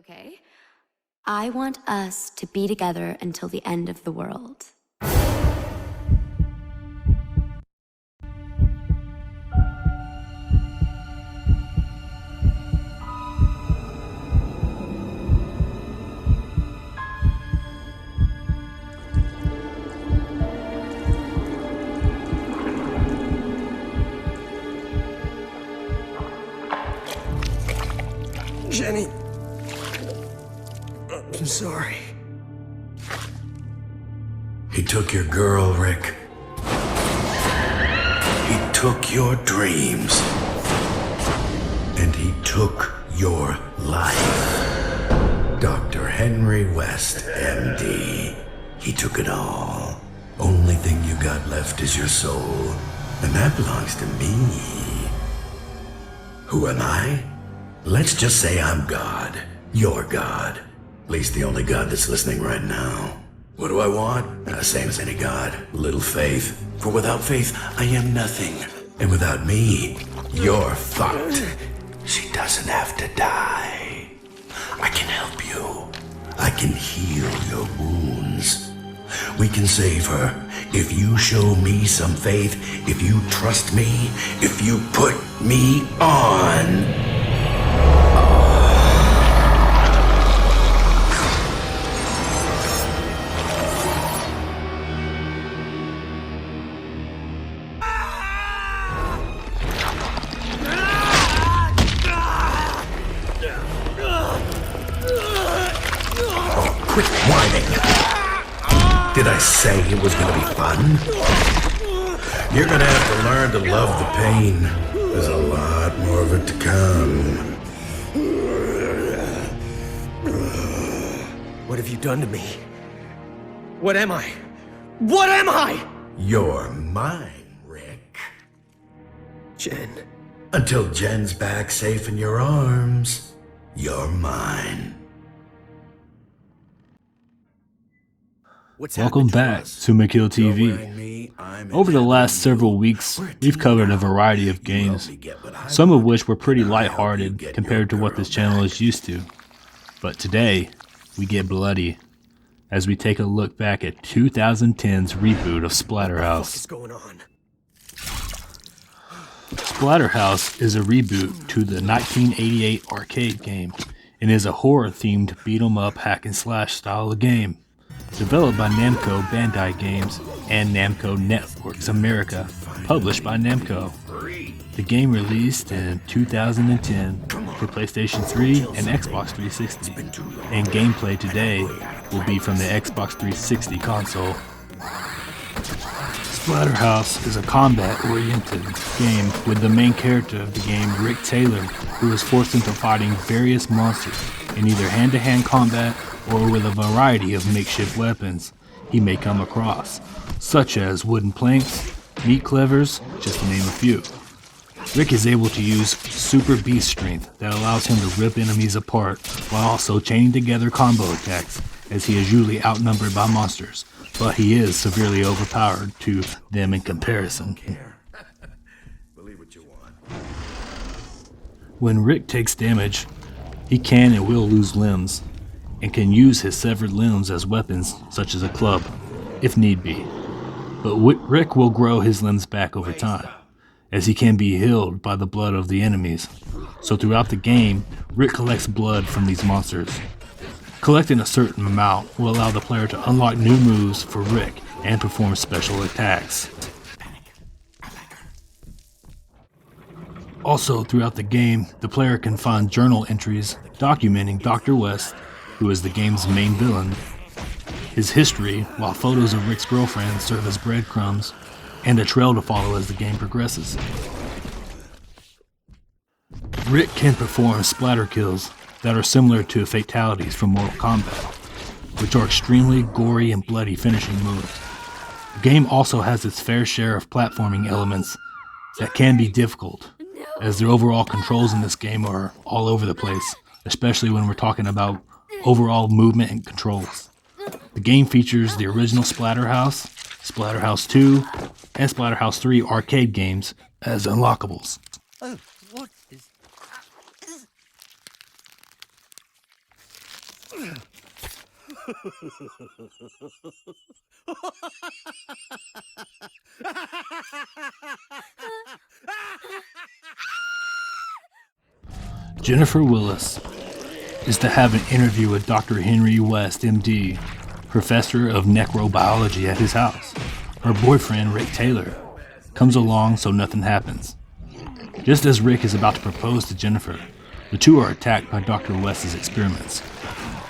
Okay. I want us to be together until the end of the world. Jenny, I'm sorry. He took your girl, Rick. He took your dreams. And he took your life. Dr. Henry West, MD. He took it all. Only thing you got left is your soul. And that belongs to me. Who am I? Let's just say I'm God. Your God. At least the only God that's listening right now. What do I want? Same as any God. Little faith. For without faith, I am nothing. And without me, you're fucked. She doesn't have to die. I can help you. I can heal your wounds. We can save her. If you show me some faith, if you trust me, if you put me on. Quit whining. Did I say it was gonna be fun? You're gonna have to learn to love the pain. There's a lot more of it to come. What have you done to me? What am I? What am I? You're mine, Rick. Jen. Until Jen's back safe in your arms, you're mine. Welcome back to McKiLL TV. Over the last several weeks, we've covered a variety of games, some of which were pretty lighthearted compared to what this channel is used to. But today, we get bloody as we take a look back at 2010's reboot of Splatterhouse. What's going on? Splatterhouse is a reboot to the 1988 arcade game and is a horror-themed beat-em-up hack-and-slash style of game. Developed by Namco Bandai Games and Namco Networks America, published by Namco. The game released in 2010 for PlayStation 3 and Xbox 360, and gameplay today will be from the Xbox 360 console. Splatterhouse is a combat-oriented game with the main character of the game, Rick Taylor, who is forced into fighting various monsters in either hand-to-hand combat or with a variety of makeshift weapons he may come across, such as wooden planks, meat cleavers, just to name a few. Rick is able to use super beast strength that allows him to rip enemies apart while also chaining together combo attacks, as he is usually outnumbered by monsters, but he is severely overpowered to them in comparison. When Rick takes damage, he can and will lose limbs, and can use his severed limbs as weapons, such as a club, if need be. But Rick will grow his limbs back over time, as he can be healed by the blood of the enemies. So throughout the game, Rick collects blood from these monsters. Collecting a certain amount will allow the player to unlock new moves for Rick and perform special attacks. Also, throughout the game, the player can find journal entries documenting Dr. West, who is the game's main villain, his history, while photos of Rick's girlfriend serve as breadcrumbs, and a trail to follow as the game progresses. Rick can perform splatter kills that are similar to fatalities from Mortal Kombat, which are extremely gory and bloody finishing moves. The game also has its fair share of platforming elements that can be difficult, as the overall controls in this game are all over the place, especially when we're talking about overall movement and controls. The game features the original Splatterhouse, Splatterhouse 2, and Splatterhouse 3 arcade games as unlockables. Oh, what is... Jennifer Willis is to have an interview with Dr. Henry West, MD, professor of necrobiology at his house. Her boyfriend, Rick Taylor, comes along so nothing happens. Just as Rick is about to propose to Jennifer, the two are attacked by Dr. West's experiments,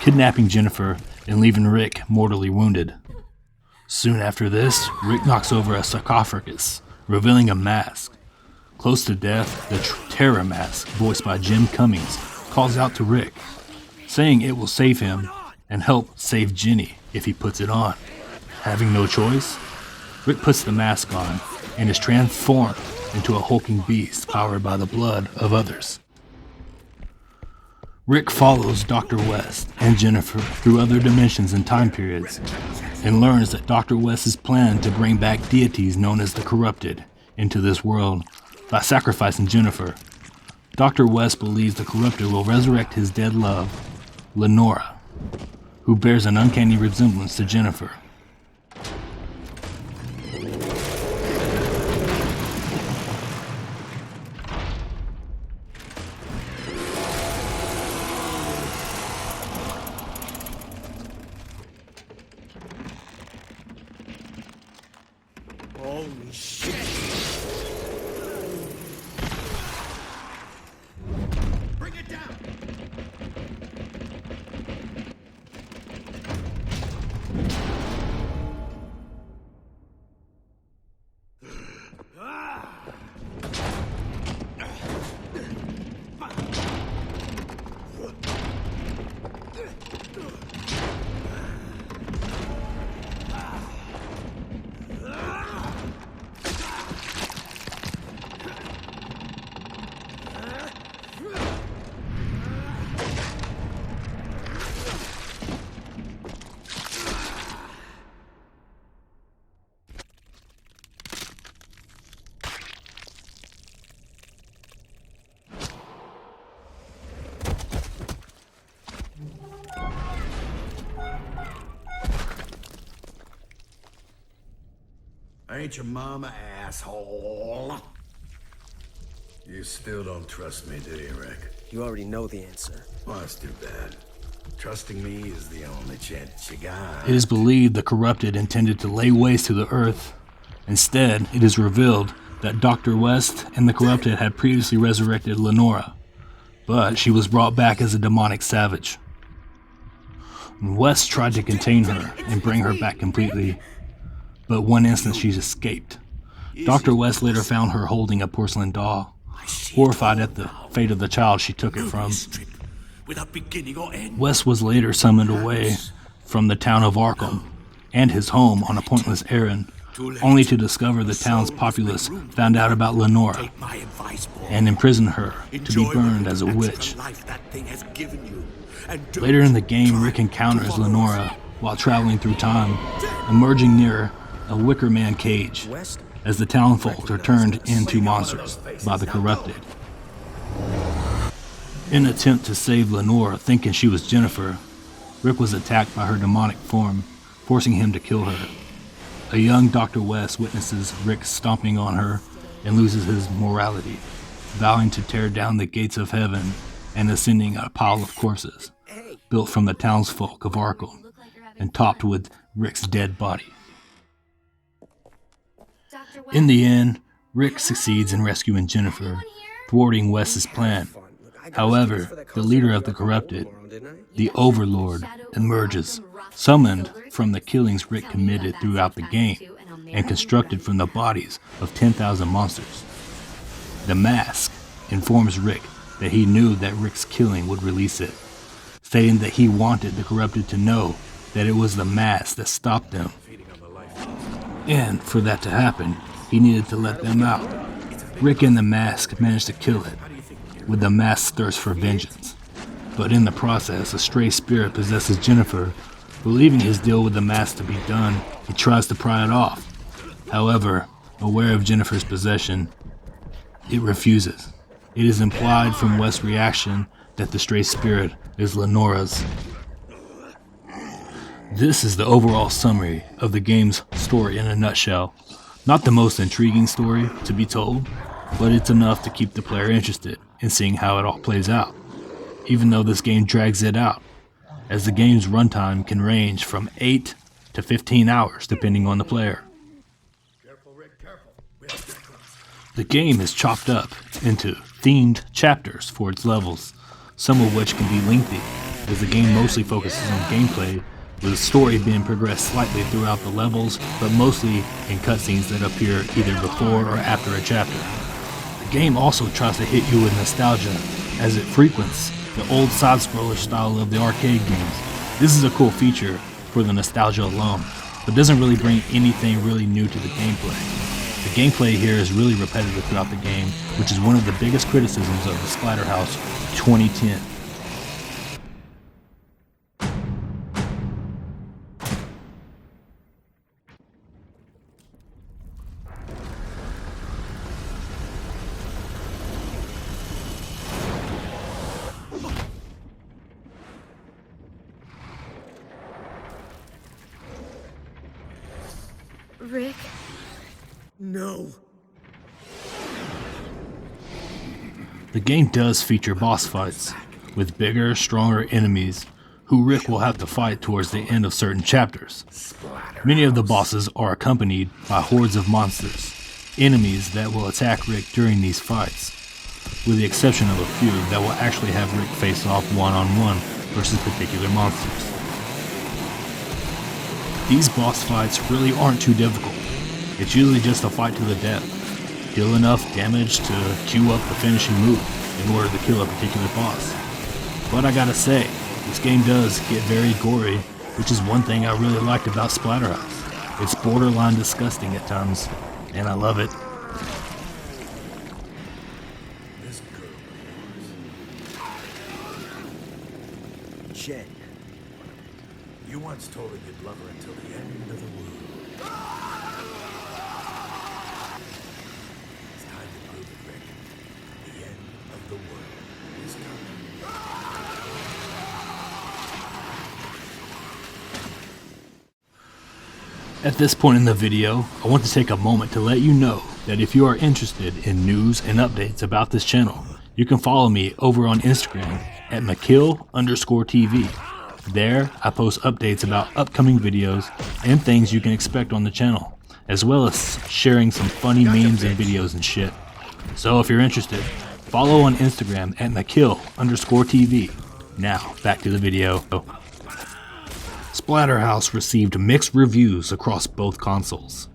kidnapping Jennifer and leaving Rick mortally wounded. Soon after this, Rick knocks over a sarcophagus, revealing a mask. Close to death, the Terror Mask, voiced by Jim Cummings, calls out to Rick, saying it will save him and help save Jenny if he puts it on. Having no choice, Rick puts the mask on and is transformed into a hulking beast powered by the blood of others. Rick follows Dr. West and Jennifer through other dimensions and time periods and learns that Dr. West's plan to bring back deities known as the Corrupted into this world by sacrificing Jennifer. Dr. West believes the Corrupted will resurrect his dead love, Lenora, who bears an uncanny resemblance to Jennifer. Holy shit! Bring it down! I ain't your mama, asshole. You still don't trust me, do you, Rick? You already know the answer. Well, that's too bad. Trusting me is the only chance you got. It is believed the Corrupted intended to lay waste to the earth. Instead, it is revealed that Dr. West and the Corrupted had previously resurrected Lenora, but she was brought back as a demonic savage. West tried to contain her and bring her back completely, but one instant she escaped. Dr. West later found her holding a porcelain doll. Horrified at the fate of the child she took it from, West was later summoned away from the town of Arkham and his home on a pointless errand, only to discover the town's populace found out about Lenora and imprisoned her to be burned as a witch. Later in the game, Rick encounters Lenora while traveling through time, emerging near a Wicker Man cage as the townfolk are turned into monsters by the Corrupted. In an attempt to save Lenora, thinking she was Jennifer, Rick was attacked by her demonic form, forcing him to kill her. A young Dr. West witnesses Rick stomping on her and loses his morality, vowing to tear down the gates of heaven and ascending a pile of corpses built from the townsfolk of Arkham and topped with Rick's dead body. In the end, Rick succeeds in rescuing Jennifer, thwarting Wes's plan. However, the leader of the Corrupted, the Overlord, emerges, summoned from the killings Rick committed throughout the game and constructed from the bodies of 10,000 monsters. The mask informs Rick that he knew that Rick's killing would release it, stating that he wanted the Corrupted to know that it was the mask that stopped them. And for that to happen, he needed to let them out. Rick and the mask managed to kill it, with the mask's thirst for vengeance. But in the process, a stray spirit possesses Jennifer. Believing his deal with the mask to be done, he tries to pry it off. However, aware of Jennifer's possession, it refuses. It is implied from West's reaction that the stray spirit is Lenora's. This is the overall summary of the game's story in a nutshell. Not the most intriguing story to be told, but it's enough to keep the player interested in seeing how it all plays out, even though this game drags it out, as the game's runtime can range from 8 to 15 hours depending on the player. The game is chopped up into themed chapters for its levels, some of which can be lengthy, as the game mostly focuses on gameplay, with the story being progressed slightly throughout the levels, but mostly in cutscenes that appear either before or after a chapter. The game also tries to hit you with nostalgia, as it frequents the old side-scroller style of the arcade games. This is a cool feature for the nostalgia alone, but doesn't really bring anything really new to the gameplay. The gameplay here is really repetitive throughout the game, which is one of the biggest criticisms of the Splatterhouse 2010. Rick? No. The game does feature boss fights, with bigger, stronger enemies, who Rick will have to fight towards the end of certain chapters. Many of the bosses are accompanied by hordes of monsters, enemies that will attack Rick during these fights, with the exception of a few that will actually have Rick face off one-on-one versus particular monsters. These boss fights really aren't too difficult. It's usually just a fight to the death. Deal enough damage to queue up the finishing move in order to kill a particular boss. But I gotta say, this game does get very gory, which is one thing I really liked about Splatterhouse. It's borderline disgusting at times, and I love it. This girl of yours. Jen. You once told her you'd love her until the end of the world. It's time to prove it, Rick. The end of the world is coming. At this point in the video, I want to take a moment to let you know that if you are interested in news and updates about this channel, you can follow me over on Instagram at McKill_TV. There, I post updates about upcoming videos and things you can expect on the channel, as well as sharing some funny memes and videos and shit. So if you're interested, follow on Instagram at McKill_TV. Now, back to the video. Splatterhouse received mixed reviews across both consoles.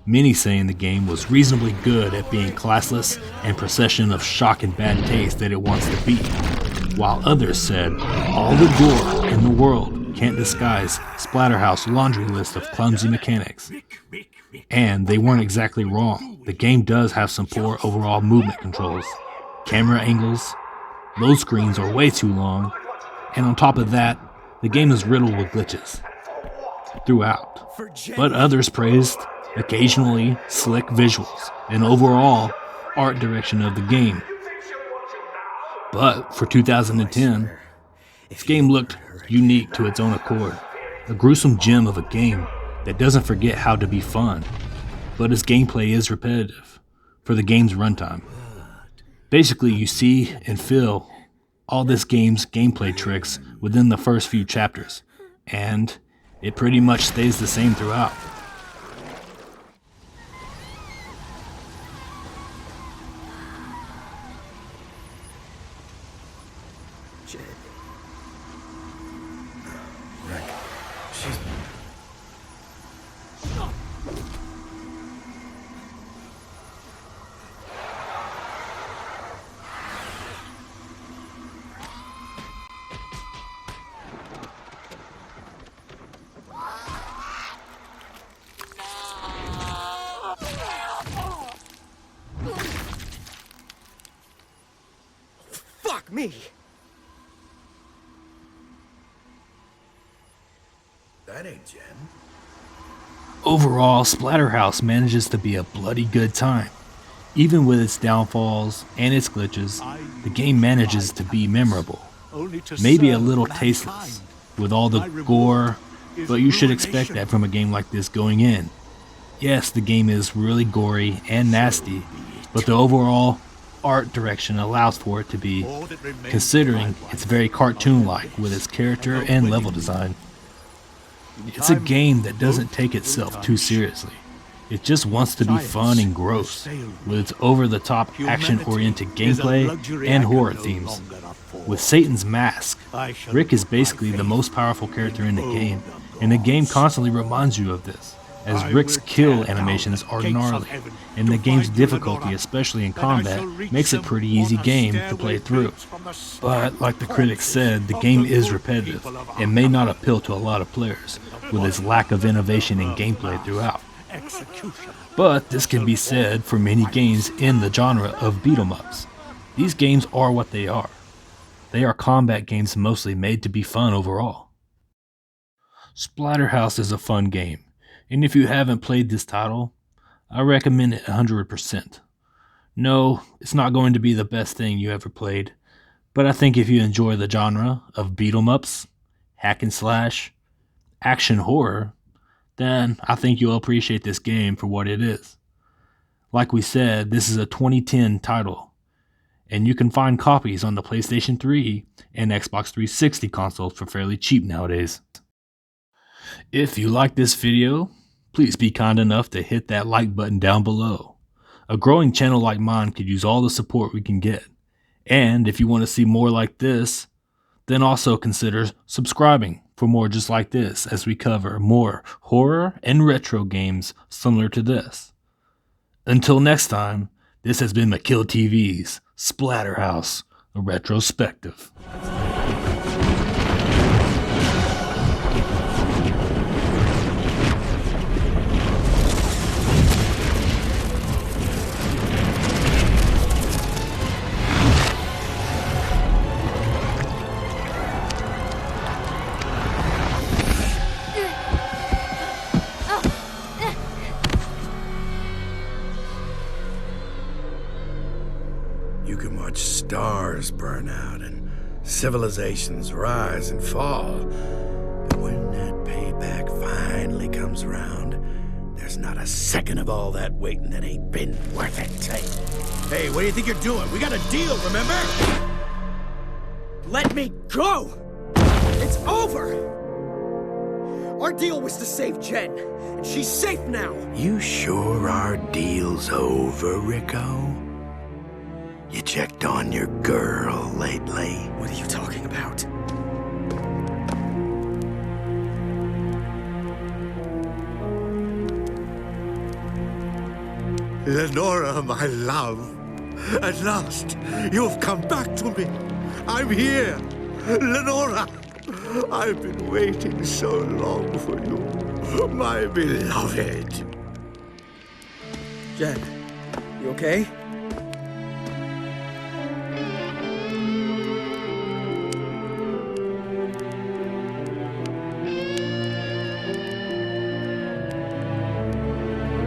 Many saying the game was reasonably good at being classless and procession of shock and bad taste that it wants to be, while others said all the gore in the world can't disguise Splatterhouse's laundry list of clumsy mechanics. And they weren't exactly wrong. The game does have some poor overall movement controls, camera angles, load screens are way too long, and on top of that, the game is riddled with glitches throughout. But others praised occasionally slick visuals and overall art direction of the game. But for 2010, this game looked unique to its own accord. A gruesome gem of a game that doesn't forget how to be fun, but its gameplay is repetitive for the game's runtime. Basically, you see and feel all this game's gameplay tricks within the first few chapters, and it pretty much stays the same throughout. Rick, she's... Fuck me! That ain't Jen. Overall, Splatterhouse manages to be a bloody good time. Even with its downfalls and its glitches, the game manages to be memorable. Maybe a little tasteless, with all the gore, but you should expect that from a game like this going in. Yes, the game is really gory and nasty, but the overall art direction allows for it to be, considering it's very cartoon-like with its character and level design. It's a game that doesn't take itself too seriously. It just wants to be fun and gross, with its over-the-top action-oriented gameplay and horror themes. With Satan's Mask, Rick is basically the most powerful character in the game, and the game constantly reminds you of this, as Rick's kill animations are gnarly, and the game's difficulty, especially in combat, makes it a pretty easy game to play through. But, like the critics said, the game is repetitive, and may not appeal to a lot of players, with its lack of innovation in gameplay throughout. But this can be said for many games in the genre of beat-em-ups. These games are what they are. They are combat games mostly made to be fun overall. Splatterhouse is a fun game, and if you haven't played this title, I recommend it 100%. No, it's not going to be the best thing you ever played, but I think if you enjoy the genre of beat-em-ups, hack and slash, action horror, then I think you'll appreciate this game for what it is. Like we said, this is a 2010 title, and you can find copies on the PlayStation 3 and Xbox 360 consoles for fairly cheap nowadays. If you like this video, please be kind enough to hit that like button down below. A growing channel like mine could use all the support we can get. And if you want to see more like this, then also consider subscribing for more just like this as we cover more horror and retro games similar to this. Until next time, this has been McKiLL TV's Splatterhouse, a retrospective. You can watch stars burn out and civilizations rise and fall. But when that payback finally comes around, there's not a second of all that waiting that ain't been worth it. Hey, what do you think you're doing? We got a deal, remember? Let me go! It's over! Our deal was to save Jen, and she's safe now. You sure our deal's over, Rico? You checked on your girl lately? What are you talking about? Lenora, my love. At last, you've come back to me. I'm here. Lenora, I've been waiting so long for you. My beloved. Jen, you okay?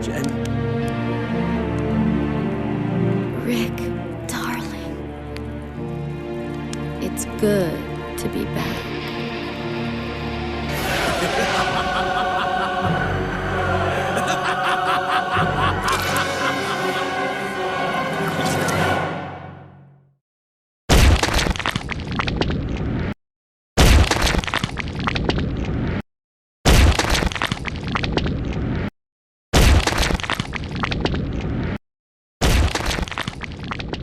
Jen? Rick, darling. It's good to be back.